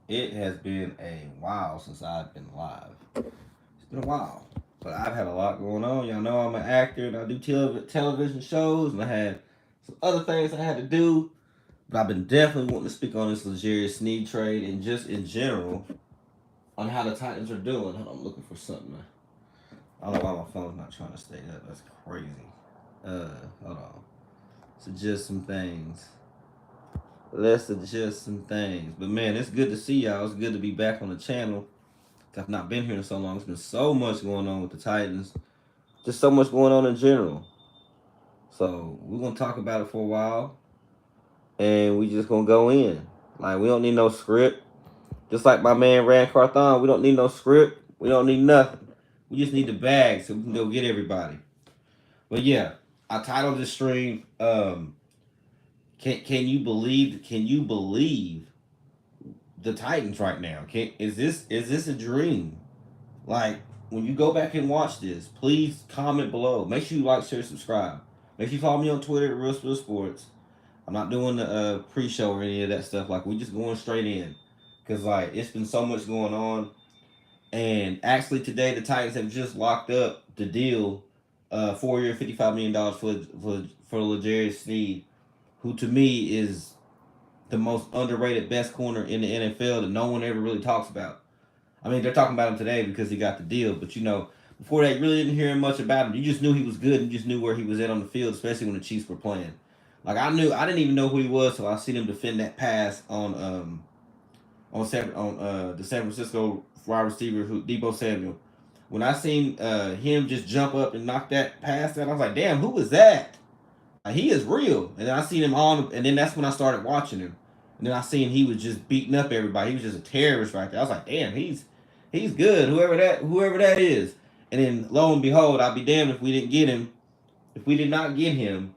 It has been a while since I've been live. It's been a while. But I've had a lot going on. Y'all know I'm an actor and I do television shows and I had some other things I had to do. But I've been definitely wanting to speak on this L'Jarius Sneed trade and just in general on how the Titans are doing. Hold on, I'm looking for something. I don't know why my phone's not trying to stay up. That's crazy. Uh, Hold on. So just some things. Let's adjust some things. But man, it's good to see y'all. It's good to be back on the channel. I've not been here in so long. It's been so much going on with the Titans. Just so much going on in general. So we're gonna talk about it for a while. And we just gonna go in. Like we don't need no script. Just like my man Rand Carthon, we don't need no script. We don't need nothing. We just need the bag so we can go get everybody. But yeah, I titled this stream, can you believe the Titans right now? Is this a dream? Like when you go back and watch this, please comment below. Make sure you like, share, subscribe. Make sure you follow me on Twitter at Real Spill Sports. I'm not doing the pre-show or any of that stuff. Like we just going straight in, cause like it's been so much going on. And actually today the Titans have just locked up the deal, 4 year, $55 million for L'Jarius Sneed, who to me is the most underrated best corner in the NFL that no one ever really talks about. I mean, they're talking about him today because he got the deal, but before that, you really didn't hear much about him. You just knew he was good, and you just knew where he was at on the field, especially when the Chiefs were playing. Like I didn't even know who he was till I seen him defend that pass on the San Francisco wide receiver who Debo Samuel. When I seen him just jump up and knock that pass out, I was like, damn, who was that? Like he is real. And then I seen him on, and then that's when I started watching him. And then I seen he was just beating up everybody. He was just a terrorist right there. I was like, damn, he's good. Whoever that is. And then lo and behold, I'd be damned if we didn't get him. If we did not get him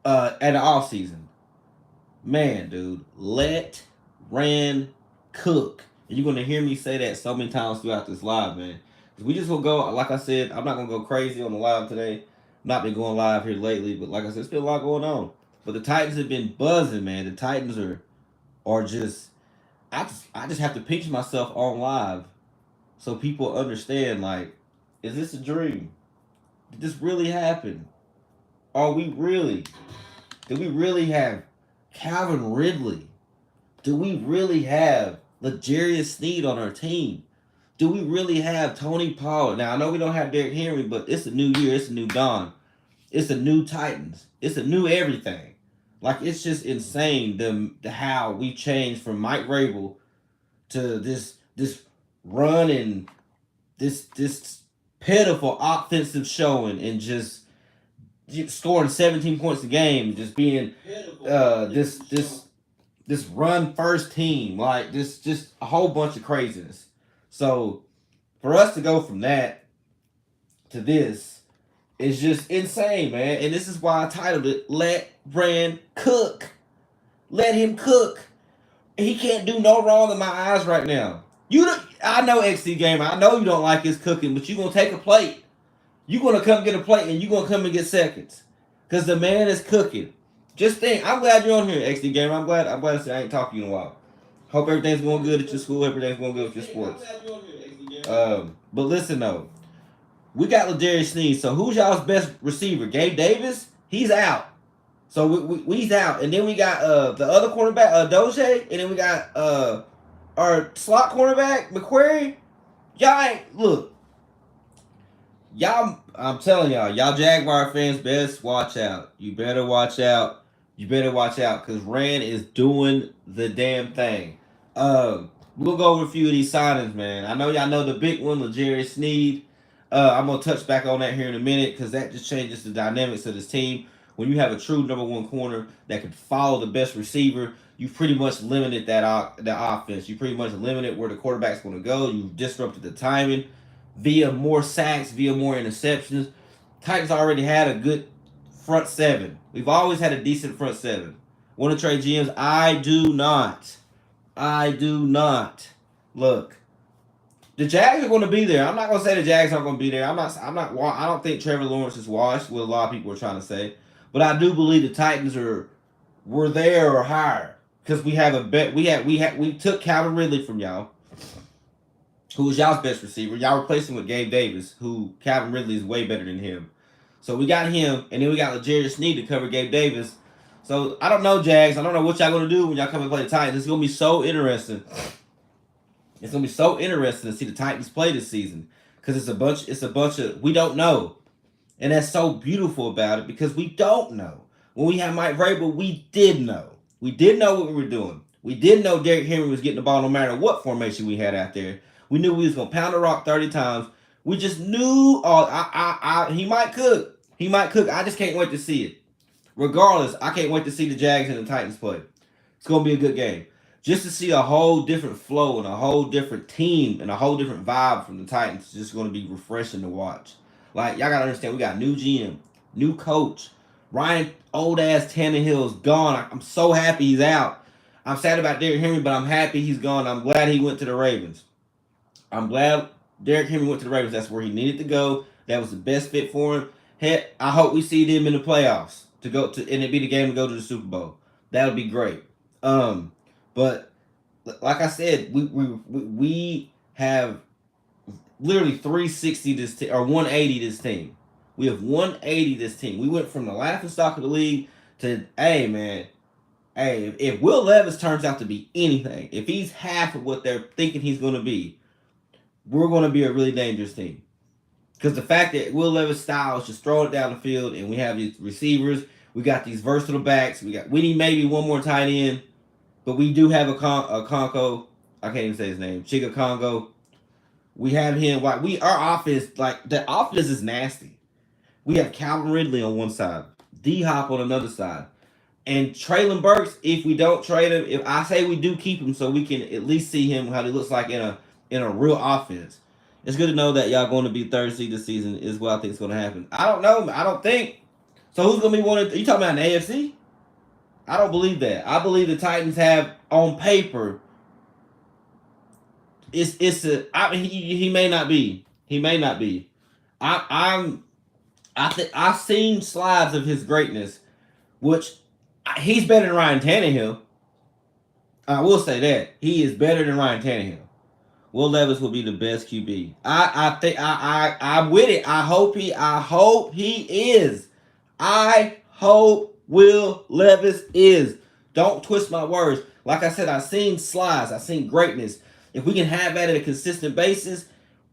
at the off season, man, dude, let Rand cook. And you're gonna hear me say that so many times throughout this live, man. We just will go. Like I said, I'm not gonna go crazy on the live today. Not been going live here lately, but like I said, it's been a lot going on. But the Titans have been buzzing, man. The Titans are just. I just have to picture myself on live so people understand. Like, is this a dream? Did this really happen? Are we really? Do we really have Calvin Ridley? Do we really have L'Jarius Sneed on our team? Do we really have Tony Pollard? Now I know we don't have Derrick Henry, but it's a new year, it's a new dawn, it's a new Titans, it's a new everything. Like it's just insane the how we changed from Mike Rabel to this run and this pitiful offensive showing and just scoring 17 points a game, just being this run first team, like this just a whole bunch of craziness. So for us to go from that to this is just insane, man. And this is why I titled it "Let Rand Cook." Let him cook. He can't do no wrong in my eyes right now. I know XD Gamer. I know you don't like his cooking, but you gonna take a plate. You gonna come get a plate, and you gonna come and get seconds, cause the man is cooking. Just think. I'm glad you're on here, XD Gamer. I'm glad to say I ain't talked to you in a while. Hope everything's going good at your school. Everything's going good with your sports. But listen though, we got L'Jarius Sneed. So who's y'all's best receiver? Gabe Davis? He's out. So he's out. And then we got the other cornerback, Doge, and then we got our slot cornerback, McQuarrie. Y'all ain't look. Y'all, I'm telling y'all Jaguar fans best watch out. You better watch out. You better watch out because Rand is doing the damn thing. We'll go over a few of these signings, man. I know y'all know the big one, L'Jarius Sneed. I'm gonna touch back on that here in a minute because that just changes the dynamics of this team. When you have a true number one corner that can follow the best receiver, you pretty much limited that offense. You pretty much limited where the quarterback's going to go. You disrupted the timing via more sacks, via more interceptions. Titans already had a good front seven. We've always had a decent front seven. Want to trade GMs? I do not. I do not. Look, the Jags are going to be there. I'm not going to say the Jags aren't going to be there. I'm not. I don't think Trevor Lawrence is washed. What a lot of people are trying to say, but I do believe the Titans were there or higher. because we have a bet. We took Calvin Ridley from y'all, who was y'all's best receiver. Y'all replaced him with Gabe Davis, who Calvin Ridley is way better than him. So we got him, and then we got L'Jarius Sneed to cover Gabe Davis. So I don't know, Jags. I don't know what y'all gonna do when y'all come and play the Titans. It's gonna be so interesting. It's gonna be so interesting to see the Titans play this season because it's a bunch of we don't know, and that's so beautiful about it because we don't know. When we had Mike Vrabel, we did know. We did know what we were doing. We did know Derrick Henry was getting the ball no matter what formation we had out there. We knew we was gonna pound the rock 30 times. We just knew. He might cook. He might cook. I just can't wait to see it. Regardless, I can't wait to see the Jags and the Titans play. It's gonna be a good game. Just to see a whole different flow and a whole different team and a whole different vibe from the Titans is just gonna be refreshing to watch. Like y'all gotta understand, we got new GM, new coach. Ryan old ass Tannehill's gone. I'm so happy he's out. I'm sad about Derrick Henry, but I'm happy he's gone. I'm glad he went to the Ravens. I'm glad Derrick Henry went to the Ravens. That's where he needed to go. That was the best fit for him. Heck, I hope we see them in the playoffs to go to, and it be the game to go to the Super Bowl. That would be great. But like I said, we have literally 360 this or 180 this team. We have 180 this team. We went from the laughing stock of the league to hey man, hey if Will Levis turns out to be anything, if he's half of what they're thinking he's going to be, we're going to be a really dangerous team. Because the fact that Will Levis' style is just throwing it down the field, and we have these receivers, we got these versatile backs, we need maybe one more tight end, but we do have a Congo. I can't even say his name. Chiga Congo. We have him. Our offense, like the offense is nasty. We have Calvin Ridley on one side, D Hop on another side, and Traylon Burks. If we don't trade him, if I say we do keep him, so we can at least see him how he looks like in a real offense. It's good to know that y'all going to be third seed this season is what I think is going to happen. I don't know. I don't think. So who's going to be one? Are you talking about an AFC? I don't believe that. I believe the Titans have on paper. He may not be. He may not be. I've seen slides of his greatness, which he's better than Ryan Tannehill. I will say that he is better than Ryan Tannehill. Will Levis will be the best QB. I'm with it. I hope he is. I hope Will Levis is. Don't twist my words. Like I said, I've seen slides. I've seen greatness. If we can have that at a consistent basis,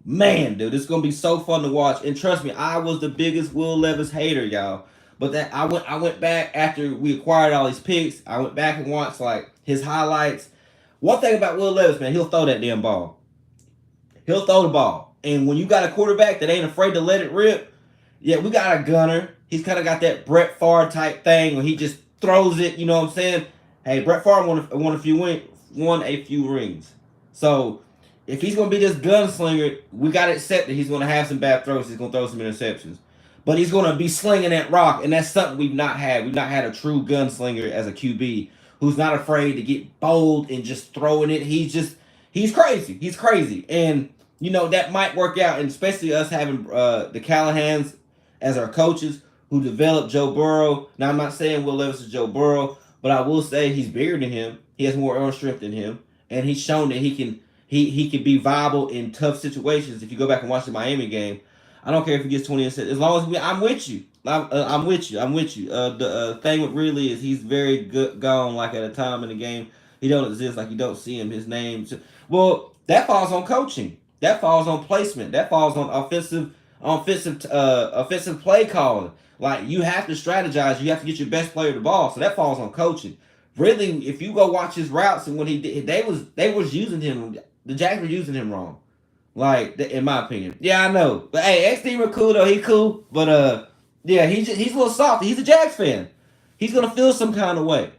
man, dude, it's gonna be so fun to watch. And trust me, I was the biggest Will Levis hater, y'all. But that I went back after we acquired all these picks. I went back and watched like his highlights. One thing about Will Levis, man, he'll throw that damn ball. He'll throw the ball. And when you got a quarterback that ain't afraid to let it rip, yeah, we got a gunner. He's kind of got that Brett Favre type thing where he just throws it, you know what I'm saying? Hey, Brett Favre won a few rings. So if he's going to be this gunslinger, we got to accept that he's going to have some bad throws. He's going to throw some interceptions. But he's going to be slinging that rock, and that's something we've not had. We've not had a true gunslinger as a QB who's not afraid to get bold and just throwing it. He's crazy. He's crazy. And, you know, that might work out, and especially us having the Callahans as our coaches who developed Joe Burrow. Now, I'm not saying Will Levis is Joe Burrow, but I will say he's bigger than him. He has more arm strength than him, and he's shown that he can be viable in tough situations. If you go back and watch the Miami game, I don't care if he gets 20 assists. As long as I'm with you. I'm with you. The thing with Ridley is he's very good gone. Like at a time in the game, he don't exist. Like you don't see him. His name. Well, that falls on coaching. That falls on placement. That falls on offensive play calling. Like you have to strategize. You have to get your best player the ball. So that falls on coaching. Ridley, if you go watch his routes and what he did, they was using him. The Jags were using him wrong. Like, in my opinion. Yeah, I know. But hey, XD cool though. He cool. But yeah, he's a little soft. He's a Jags fan. He's gonna feel some kind of way.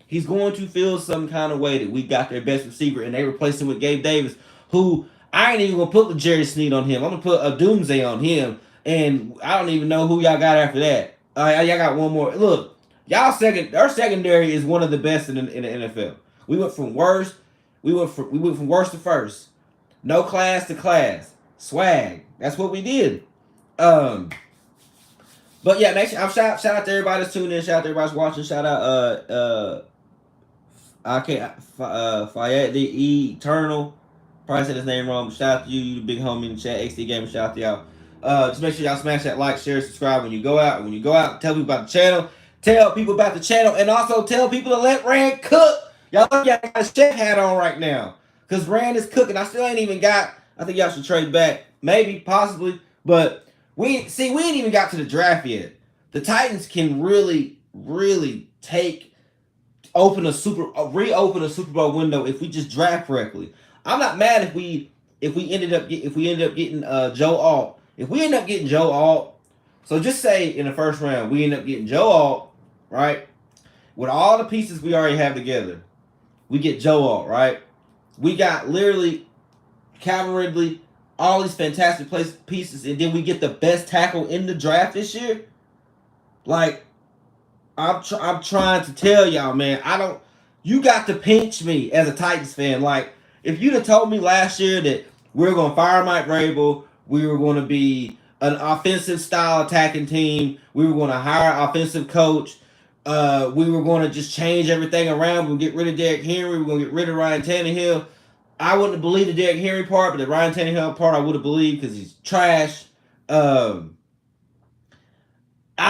He's going to feel some kind of way that we got their best receiver and they replaced him with Gabe Davis, who I ain't even gonna put the Jerry Sneed on him. I'm gonna put a Doomsday on him, and I don't even know who y'all got after that. Y'all got one more. Look, our secondary is one of the best in the NFL. We went from worst to first. No class to class. Swag. That's what we did. But yeah, make sure I'm shout out to everybody that's tuning in. Shout out to everybody that's watching. Shout out I can't. Fayette the Eternal. Probably said his name wrong. Shout out to you, you the big homie in the chat. XD Gamer, shout out to y'all. Just make sure y'all smash that like, share, subscribe when you go out. When you go out, tell people about the channel. Tell people about the channel, and also tell people to let Rand cook. Y'all got a chef hat on right now, cause Rand is cooking. I still ain't even got. I think y'all should trade back, maybe, possibly, but we ain't even got to the draft yet. The Titans can really, really reopen a Super Bowl window if we just draft correctly. I'm not mad if we ended up getting Joe Alt. If we end up getting Joe Alt, so just say in the first round we end up getting Joe Alt, right? With all the pieces we already have together, we get Joe Alt, right? We got literally Calvin Ridley, all these fantastic pieces, and then we get the best tackle in the draft this year. Like, I'm trying to tell y'all, man. You got to pinch me as a Titans fan. Like, if you'd have told me last year that we were going to fire Mike Vrabel, we were going to be an offensive style attacking team, we were going to hire an offensive coach, we were going to just change everything around, we'll get rid of Derrick Henry, we're going to get rid of Ryan Tannehill. I wouldn't have believed the Derrick Henry part, but the Ryan Tannehill part I would have believed because he's trash. I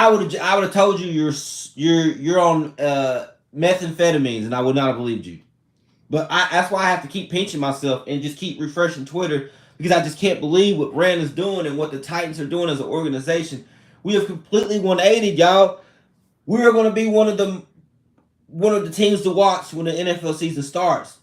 would have told you you're on methamphetamines, and I would not have believed you. But that's why I have to keep pinching myself and just keep refreshing Twitter, because I just can't believe what Rand is doing and what the Titans are doing as an organization. We have completely 180'd, y'all. We are going to be one of the teams to watch when the NFL season starts.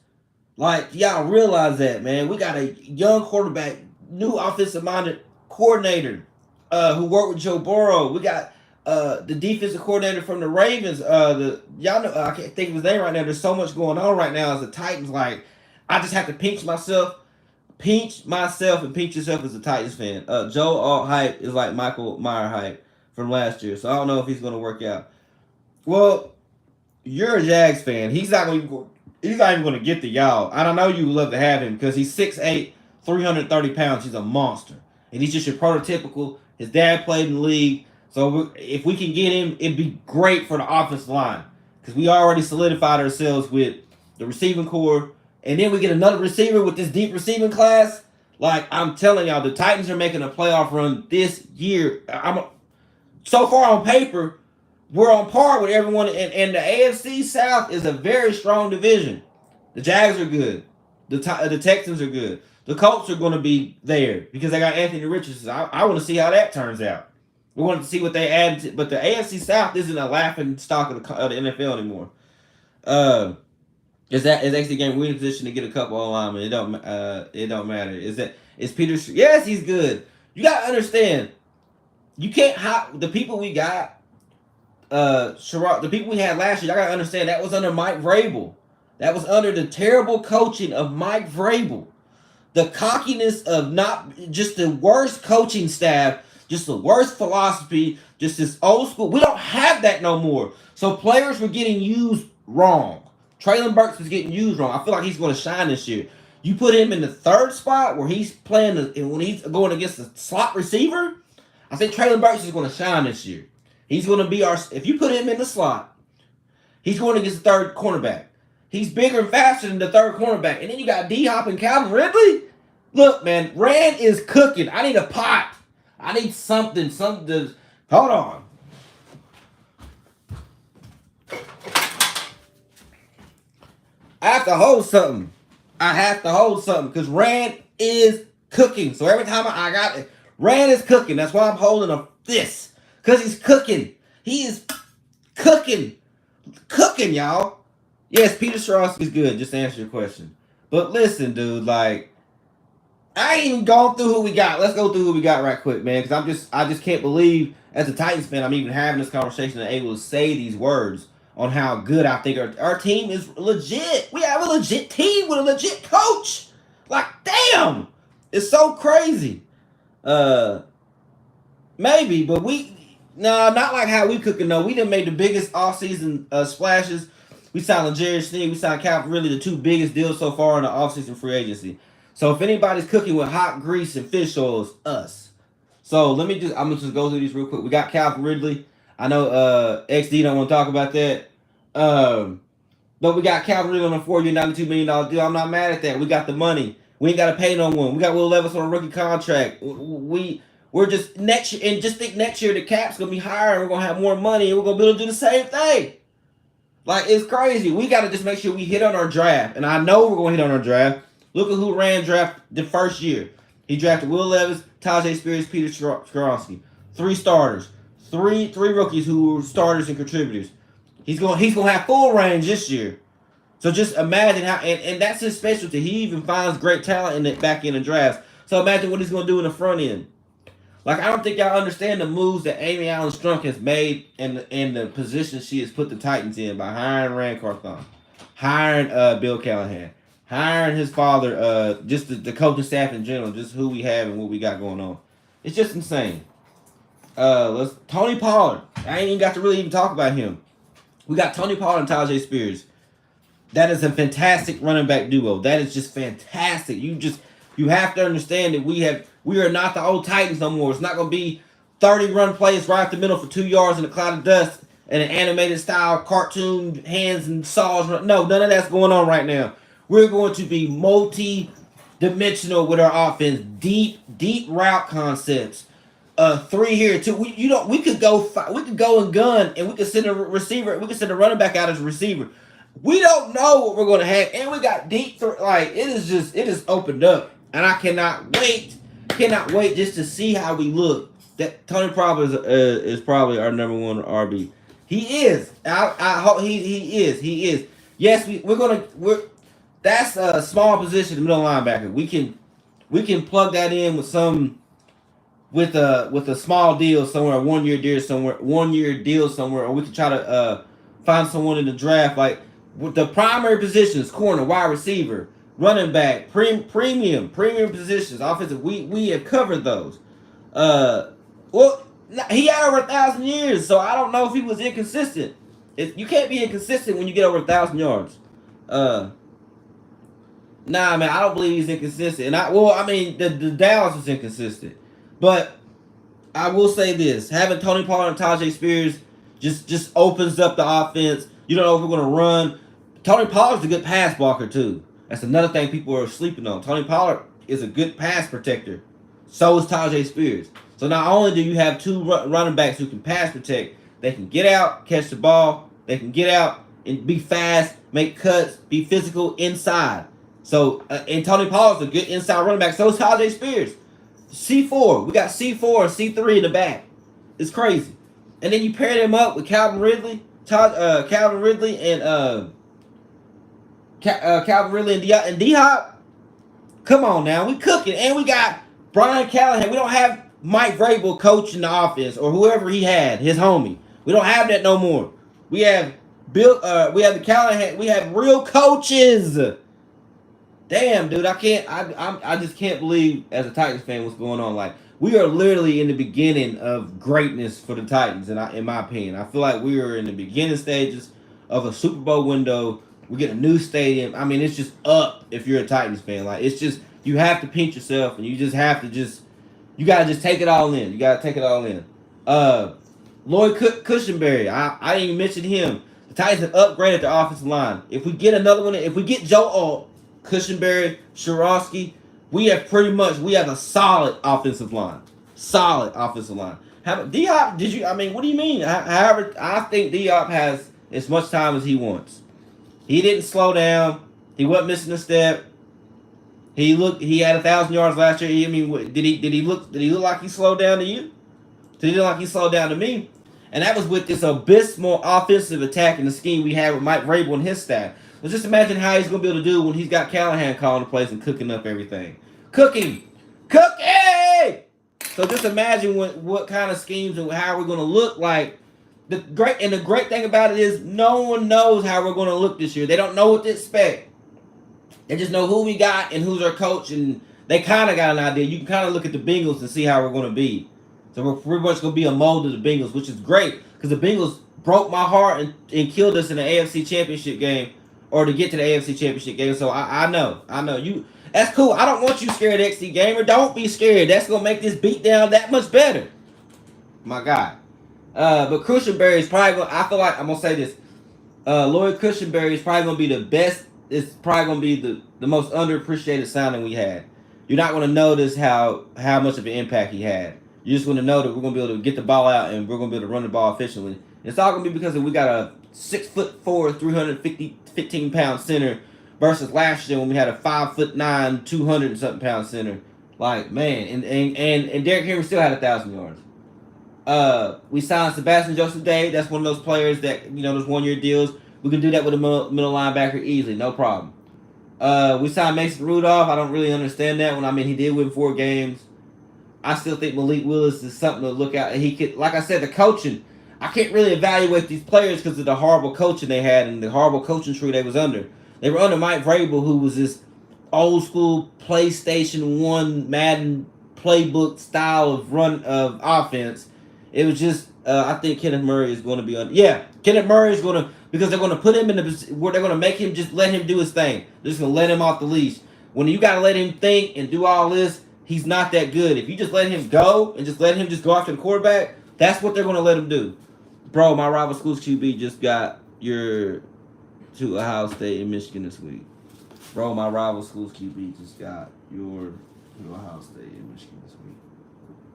Like, y'all realize that, man. We got a young quarterback, new offensive-minded coordinator who worked with Joe Burrow. We got the defensive coordinator from the Ravens. Y'all know, I can't think of his name right now. There's so much going on right now as the Titans. Like, I just have to pinch myself and pinch yourself as a Titans fan. Joe Alt hype is like Michael Meyer hype from last year, so I don't know if he's going to work out. Well, you're a Jags fan. He's not even going to get to y'all. I don't know you would love to have him because he's 6'8", 330 pounds. He's a monster, and he's just your prototypical. His dad played in the league. So if we can get him, it'd be great for the offensive line, because we already solidified ourselves with the receiving core, and then we get another receiver with this deep receiving class. Like, I'm telling y'all, the Titans are making a playoff run this year. So far on paper, we're on par with everyone, and the AFC South is a very strong division. The Jags are good. The Texans are good. The Colts are going to be there because they got Anthony Richardson. I want to see how that turns out. We want to see what they add, but the AFC South isn't a laughing stock of the NFL anymore. Is actually game we in position to get a couple of linemen? It don't matter. Is Peter? Yes, he's good. You gotta understand. You can't the people we got. The people we had last year. I gotta understand that was under Mike Vrabel. That was under the terrible coaching of Mike Vrabel. The cockiness of not just the worst coaching staff. Just the worst philosophy, just this old school. We don't have that no more. So players were getting used wrong. Traylon Burks was getting used wrong. I feel like he's going to shine this year. You put him in the third spot where he's playing, when he's going against the slot receiver, I think Traylon Burks is going to shine this year. He's going to be if you put him in the slot, he's going against the third cornerback. He's bigger and faster than the third cornerback. And then you got D-Hop and Calvin Ridley. Look, man, Rand is cooking. I need a pot. I need something to... Hold on. I have to hold something. Because Rand is cooking. So every time I got it, Rand is cooking. That's why I'm holding this. Because he's cooking. He is cooking. Cooking, y'all. Yes, Peter Strauss is good. Just to answer your question. But listen, dude, like... I ain't even gone through who we got. Let's go through who we got right quick, man. Because I just can't believe, as a Titans fan, I'm even having this conversation and able to say these words on how good I think our team is legit. We have a legit team with a legit coach. Like, damn. It's so crazy. Maybe, but not like how we cooking, though. We done made the biggest offseason splashes. We signed L'Jarius Sneed. We signed Calvin Ridley, the two biggest deals so far in the offseason free agency. So if anybody's cooking with hot grease and fish oil, it's us. So I'm gonna just go through these real quick. We got Calvin Ridley. I know XD don't want to talk about that. But we got Calvin Ridley on a 4-year, $92 million deal. I'm not mad at that. We got the money. We ain't got to pay no one. We got Will Levis on a rookie contract. We're just next year, and just think next year the cap's gonna be higher. And we're gonna have more money, and we're gonna be able to do the same thing. Like, it's crazy. We got to just make sure we hit on our draft, and I know we're gonna hit on our draft. Look at who ran draft the first year. He drafted Will Levis, Tajay Spears, Peter Skoronski. 3 starters, three rookies who were starters and contributors. He's gonna have full range this year. So just imagine how, and that's his specialty. He even finds great talent in the back end of drafts. So imagine what he's gonna do in the front end. Like, I don't think y'all understand the moves that Amy Allen Strunk has made and the position she has put the Titans in by hiring Rand Carthon, hiring Bill Callahan, hiring his father, just the coaching staff in general, just who we have and what we got going on. It's just insane. Let's Tony Pollard. I ain't even got to really even talk about him. We got Tony Pollard and Tajay Spears. That is a fantastic running back duo. That is just fantastic. You have to understand that we are not the old Titans no more. It's not gonna be 30 run plays right up the middle for 2 yards in a cloud of dust and an animated style cartoon hands and saws. No, none of that's going on right now. We're going to be multi-dimensional with our offense. Deep route concepts. 3 here, 2. We could go and gun, and we could send a receiver. We could send a running back out as a receiver. We don't know what we're gonna have, and we got deep. Like, it is opened up, and I cannot wait just to see how we look. That Tony Pollard is probably our number 1 RB. He is. I hope he is. Yes, we're that's a small position, the middle linebacker. We can plug that in with a small deal somewhere, 1-year deal somewhere, or we can try to find someone in the draft. Like, with the primary positions, corner, wide receiver, running back, premium positions, offensive. We have covered those. Well, he had over 1,000 years, so I don't know if he was inconsistent. You can't be inconsistent when you get over 1,000 yards. Nah, man, I don't believe he's inconsistent. And the Dallas was inconsistent, but I will say this: having Tony Pollard and Tajay Spears just opens up the offense. You don't know if we're going to run. Tony Pollard's a good pass blocker too. That's another thing people are sleeping on. Tony Pollard is a good pass protector. So is Tajay Spears. So not only do you have 2 running backs who can pass protect, they can get out, catch the ball. They can get out and be fast, make cuts, be physical inside. So and Tony Pollard's a good inside running back. So is Tajay Spears. C4. We got C4 and C3 in the back. It's crazy. And then you pair them up with Calvin Ridley and Calvin Ridley and D-Hop. Come on now, we cooking, and we got Brian Callahan. We don't have Mike Vrabel coaching the offense or whoever he had, his homie. We don't have that no more. We have Bill. We have the Callahan. We have real coaches. Damn, dude, I just can't believe as a Titans fan what's going on. Like, we are literally in the beginning of greatness for the Titans, in my opinion. I feel like we are in the beginning stages of a Super Bowl window. We get a new stadium. I mean, it's just up if you're a Titans fan. Like, it's just, you have to pinch yourself, and you just have to you gotta just take it all in. You gotta take it all in. Lloyd Cushenberry, I didn't even mention him. The Titans have upgraded their offensive line. If we get another one, if we get Joe Cushenberry, Skoronski, we have a solid offensive line. Solid offensive line. D-Hop, what do you mean? However, I think D-Hop has as much time as he wants. He didn't slow down. He wasn't missing a step. He had 1,000 yards last year. Did he look like he slowed down to you? Did he look like he slowed down to me? And that was with this abysmal offensive attack in the scheme we had with Mike Vrabel and his staff. So just imagine how he's going to be able to do when he's got Callahan calling the plays and cooking up everything. Cooking! So just imagine what kind of schemes and how we're going to look like. The great thing about it is no one knows how we're going to look this year. They don't know what to expect. They just know who we got and who's our coach, and they kind of got an idea. You can kind of look at the Bengals and see how we're going to be. So we're pretty much going to be a mold of the Bengals, which is great because the Bengals broke my heart and killed us in the AFC Championship game, or to get to the AFC Championship game. So I know you. That's cool. I don't want you scared, XC Gamer. Don't be scared. That's going to make this beatdown that much better. My God. But Cushenberry is probably going to, I feel like, I'm going to say this. Lloyd Cushenberry is probably going to be the best. It's probably going to be the most underappreciated signing we had. You're not going to notice how much of an impact he had. You're just going to know that we're going to be able to get the ball out and we're going to be able to run the ball efficiently. It's all going to be because we got a 6'4", 315 pound center versus last year when we had a 5'9", 200 and something pound center. Like, man, and Derrick Henry still had 1,000 yards. We signed Sebastian Joseph Day. That's one of those players that, those 1-year deals. We can do that with a middle linebacker easily, no problem. We signed Mason Rudolph. I don't really understand that one. I mean, he did win 4 games. I still think Malik Willis is something to look at. He could, like I said, the coaching. I can't really evaluate these players because of the horrible coaching they had and the horrible coaching tree they was under. They were under Mike Vrabel, who was this old school PlayStation 1 Madden playbook style of offense. It was just, I think Kenneth Murray is going to be on. Yeah, Kenneth Murray is going to, because they're going to put him in the where they're going to make him just let him do his thing. They're just going to let him off the leash. When you got to let him think and do all this, he's not that good. If you just let him go and just let him just go after the quarterback, that's what they're going to let him do. Bro, my rival school's QB just got to Ohio State and Michigan this week. Bro, my rival school's QB just got to Ohio State and Michigan this week.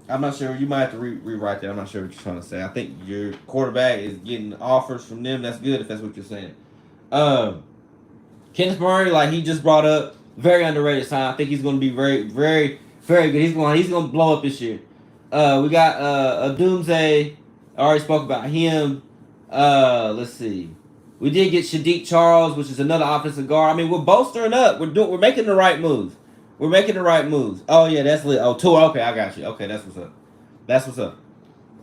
I'm not sure. You might have to rewrite that. I'm not sure what you're trying to say. I think your quarterback is getting offers from them. That's good if that's what you're saying. Kenneth Murray, like he just brought up, very underrated sign. I think he's going to be very, very, very good. He's going to blow up this year. We got a Doomsday. I already spoke about him. Let's see. We did get Shadiq Charles, which is another offensive guard. I mean, we're bolstering up. We're making the right moves. We're making the right moves. Oh yeah, that's lit. Oh, Tua. Okay, I got you. Okay, that's what's up. That's what's up.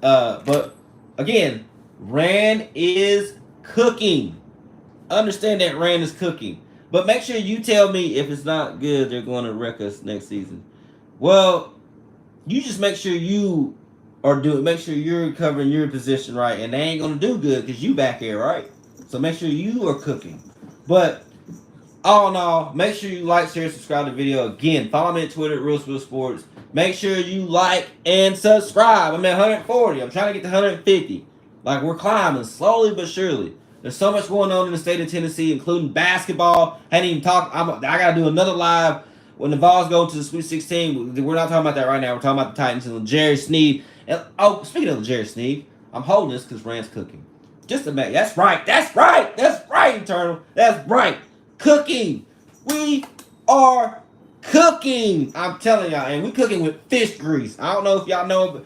But again, Rand is cooking. Understand that Rand is cooking. But make sure you tell me if it's not good, they're going to wreck us next season. Well, you just make sure you make sure you're covering your position right, and they ain't gonna do good because you back here, right? So make sure you are cooking. But all in all, make sure you like, share, subscribe to the video. Again, follow me on Twitter at Real Sports. Make sure you like and subscribe. I'm at 140. I'm trying to get to 150. Like, we're climbing slowly but surely. There's so much going on in the state of Tennessee, including basketball. I hadn't even talked. I got to do another live when the Vols go to the Sweet 16. We're not talking about that right now. We're talking about the Titans and Jerry Sneed. And, speaking of Jerry Sneed, I'm holding this because Rand's cooking. Just a minute. That's right. That's right. That's right, Eternal. That's right. Cooking. We are cooking. I'm telling y'all. And we cooking with fish grease. I don't know if y'all know, but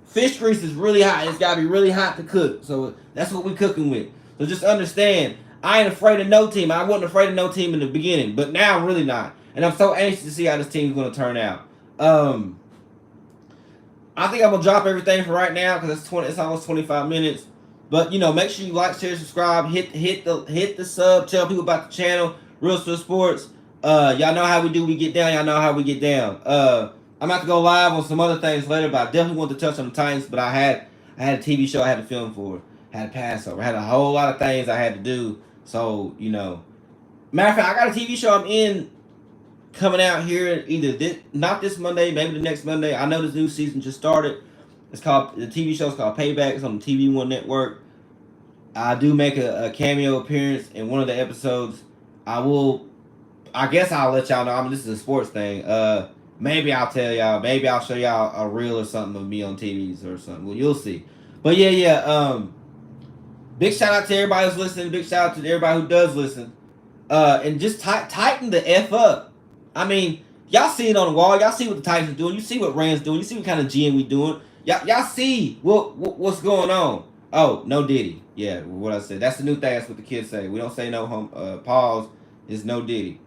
fish grease is really hot. It's got to be really hot to cook. So that's what we cooking with. So just understand, I ain't afraid of no team. I wasn't afraid of no team in the beginning, but now I'm really not. And I'm so anxious to see how this team's going to turn out. I think I'm going to drop everything for right now because it's almost 25 minutes. But, make sure you like, share, subscribe, hit the sub, tell people about the channel, Real Sports. Y'all know how we do, we get down. Y'all know how we get down. I'm about to go live on some other things later, but I definitely want to touch on the Titans. But I had a TV show I had to film for. I had a Passover. I had a whole lot of things I had to do. So, matter of fact, I got a TV show I'm in coming out here not this Monday, maybe the next Monday. I know this new season just started. The TV show's called Payback. It's on the TV One network. I do make a cameo appearance in one of the episodes. I guess I'll let y'all know. I mean, this is a sports thing. Maybe I'll tell y'all. Maybe I'll show y'all a reel or something of me on TVs or something. Well, you'll see. But yeah. Big shout out to everybody who's listening. Big shout out to everybody who does listen. And just tighten the F up. I mean, y'all see it on the wall. Y'all see what the Titans are doing. You see what Rand's doing. You see what kind of GM we doing. Y'all see what's going on. Oh, no Diddy. Yeah, what I said. That's the new thing. That's what the kids say. We don't say no pause. It's no Diddy.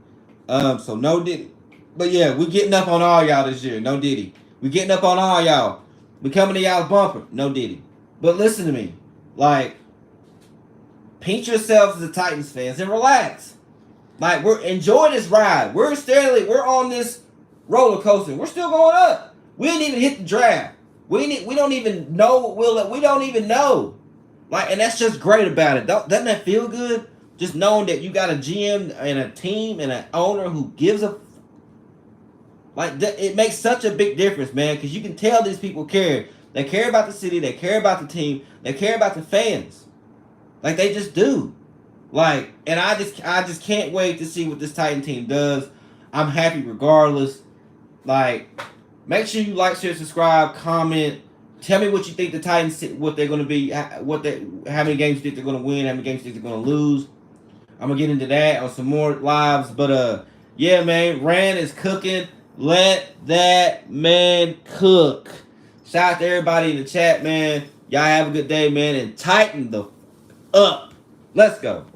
So no Diddy. But yeah, we getting up on all y'all this year. No Diddy. We getting up on all y'all. We coming to y'all's bumper. No Diddy. But listen to me. Like, pinch yourselves as the Titans fans and relax. Like, enjoy this ride. We're on this roller coaster. We're still going up. We didn't even hit the draft. We don't even know what we don't even know. Like, and that's just great about it. Doesn't that feel good? Just knowing that you got a GM and a team and an owner who gives a it makes such a big difference, man, because you can tell these people care. They care about the city, they care about the team, they care about the fans. Like, they just do. Like, and I just can't wait to see what this Titan team does. I'm happy regardless. Like, make sure you like, share, subscribe, comment. Tell me what you think the Titans, what they're going to be, how many games you think they're going to win, how many games you think they're going to lose. I'm gonna get into that on some more lives, but yeah, man, Rand is cooking. Let that man cook. Shout out to everybody in the chat, man. Y'all have a good day, man, and tighten the up. Let's go.